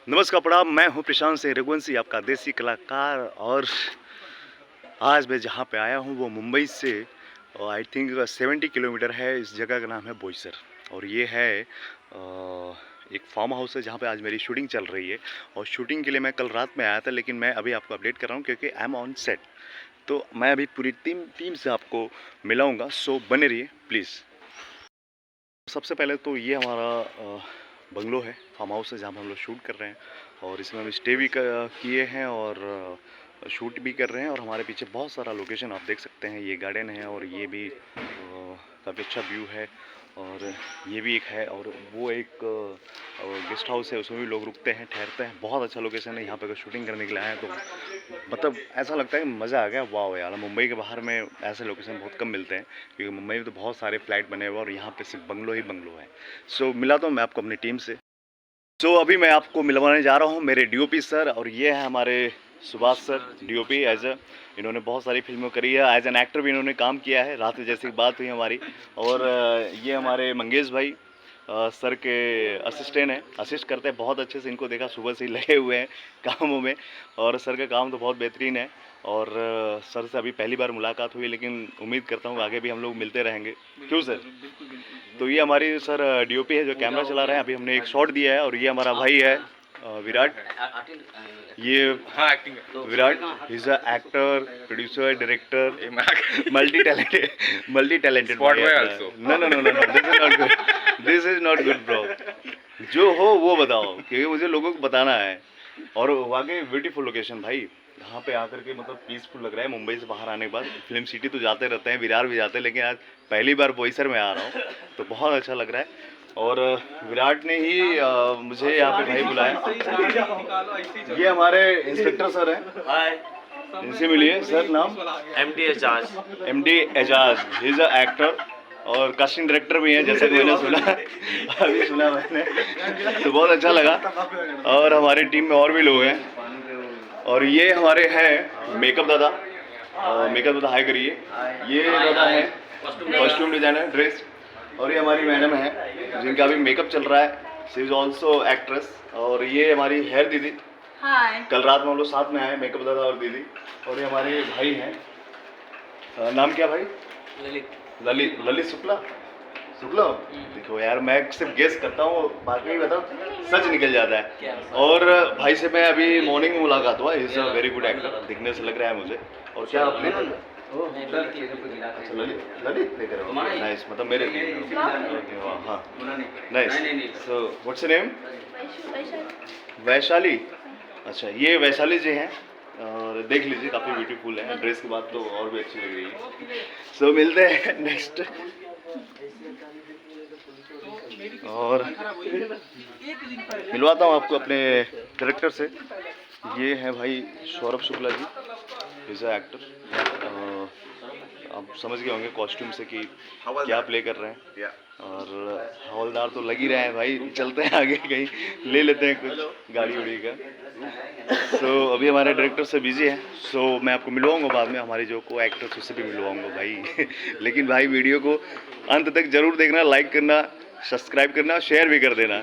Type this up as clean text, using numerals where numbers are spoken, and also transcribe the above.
नमस्कार प्रणाम, मैं हूं प्रशांत सिंह रघुवंशी, आपका देसी कलाकार। और आज मैं जहां पे आया हूं वो मुंबई से आई थिंक 70 किलोमीटर है। इस जगह का नाम है बोईसर और ये है एक फार्म हाउस है जहां पे आज मेरी शूटिंग चल रही है। और शूटिंग के लिए मैं कल रात में आया था, लेकिन मैं अभी आपको अपडेट कर रहा हूं क्योंकि आई एम ऑन सेट। तो मैं अभी पूरी टीम से आपको मिलाऊंगा, सो बने रहिए प्लीज़। सबसे पहले तो ये हमारा बंगलो है, फार्म हाउस है जहाँ पर हम लोग शूट कर रहे हैं। और इसमें हम स्टे भी किए हैं और शूट भी कर रहे हैं। और हमारे पीछे बहुत सारा लोकेशन आप देख सकते हैं, ये गार्डन है और ये भी काफ़ी अच्छा व्यू है। और ये भी एक है और वो एक गेस्ट हाउस है, उसमें भी लोग रुकते हैं, ठहरते हैं। बहुत अच्छा लोकेशन है, यहाँ पे अगर शूटिंग करने के लिए आए हैं तो मतलब ऐसा लगता है कि मज़ा आ गया। वाह यार, मुंबई के बाहर में ऐसे लोकेशन बहुत कम मिलते हैं क्योंकि मुंबई में तो बहुत सारे फ्लैट बने हुए और यहाँ पे सिर्फ बंगलो ही बंगलो है। सो मिलाता हूँ मैं आपको अपनी टीम से। सो अभी मैं आपको मिलवाने जा रहा हूँ मेरे डीओपी सर, और ये है हमारे सुभाष सर डीओपी। इन्होंने बहुत सारी फिल्मों करी है, एज एन एक्टर भी इन्होंने काम किया है। रात में जैसी बात हुई हमारी। और ये हमारे मंगेश भाई सर के असिस्टेंट हैं, असिस्ट करते हैं बहुत अच्छे से। इनको देखा सुबह से ही लगे हुए हैं कामों में और सर का काम तो बहुत बेहतरीन है। और सर से अभी पहली बार मुलाकात हुई, लेकिन उम्मीद करता हूँ आगे भी हम लोग मिलते रहेंगे। क्यों सर? तो ये हमारी सर डीओपी है जो कैमरा चला रहे हैं। अभी हमने एक शॉट दिया है और ये हमारा भाई है विराट। ये Virat is a actor, producer, director, multi talented. No no no no, this is not good bro. जो हो वो बताओ क्योंकि मुझे लोगों को बताना है। और वाकई ब्यूटीफुल लोकेशन भाई, यहाँ पे आकर के मतलब पीसफुल लग रहा है। मुंबई से बाहर आने के बाद फिल्म सिटी तो जाते रहते हैं, विरार भी जाते हैं, लेकिन आज पहली बार बोईसर में आ रहा हूँ तो बहुत अच्छा लग रहा है। और विराट ने ही मुझे यहाँ पे भाई बुलाया। ये हमारे इंस्पेक्टर सर हैं, इनसे मिलिए। सर नाम? MD Aijaz. MD Aijaz, he is a actor और कास्टिंग डायरेक्टर भी हैं, जैसे कि मैंने सुना अभी सुना मैंने, तो बहुत अच्छा लगा। और हमारी टीम में और भी लोग हैं। और ये हमारे हैं मेकअप दादा, मेकअप दादा हाई करिए। ये दादा है कॉस्ट्यूम डिजाइनर, ड्रेस। और ये हमारी मैडम है जिनका अभी मेकअप चल रहा है, शी इज ऑल्सो एक्ट्रेस। और ये हमारी हेयर दीदी, कल रात में हम लोग साथ में आए, मेकअप दादा और दीदी। और ये हमारे भाई हैं, नाम क्या भाई? ललित। ललित शुक्ला। देखो यार, मैं सिर्फ गेस करता हूँ, बाकी नहीं बताओ, सच निकल जाता है। और भाई से मैं अभी मॉर्निंग में मुलाकात हुआ, is a very good actor, दिखने से लग रहा है मुझे। और क्या आपने ललित लेकर नाइस, मतलब मेरे हाँ nice. So what's your name? Vaishali. अच्छा, ये वैशाली जी हैं और देख लीजिए काफ़ी ब्यूटीफुल है, ड्रेस के बाद तो और भी अच्छी लग रही है। सो मिलते हैं नेक्स्ट। और मिलवाता हूँ आपको अपने डायरेक्टर से। ये हैं भाई Saurabh Shukla ji, is a actor. आप समझ गए होंगे कॉस्ट्यूम से कि क्या प्ले कर रहे हैं। और हवलदार तो लग ही रहे हैं भाई। चलते हैं आगे, कहीं ले लेते हैं कुछ गाड़ी उड़ी का। सो अभी हमारे डायरेक्टर से बिजी है, सो मैं आपको मिलवाऊंगा बाद में, हमारी जो को एक्टर्स उससे भी मिलवाऊंगा भाई। लेकिन भाई वीडियो को अंत तक जरूर देखना, लाइक करना, सब्सक्राइब करना, शेयर भी कर देना।